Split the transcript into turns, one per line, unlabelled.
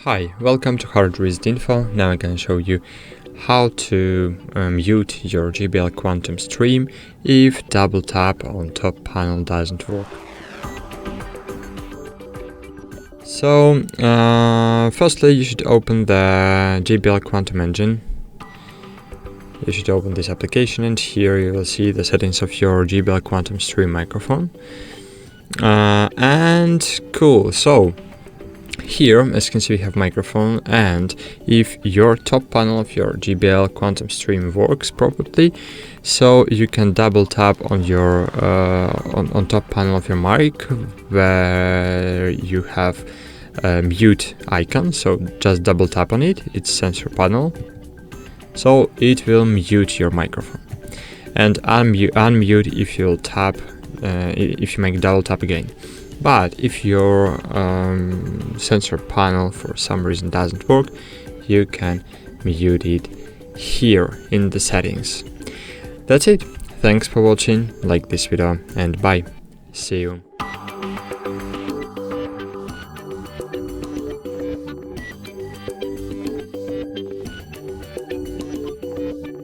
Hi, welcome to HardReset.Info. Now I'm going to show you how to mute your JBL Quantum stream if double tap on top panel doesn't work. So, firstly you should open the JBL Quantum engine. You should open this application, and here you will see the settings of your JBL Quantum stream microphone. And cool, so here, as you can see, we have microphone, and if your top panel of your JBL Quantum stream works properly, so you can double tap on your on top panel of your mic where you have a mute icon. So just double tap on it. It's sensor panel, so it will mute your microphone, and unmute if you'll tap if you make double tap again. But if your sensor panel for some reason doesn't work, you can mute it here in the settings. That's it. Thanks for watching. Like this video and bye. See you.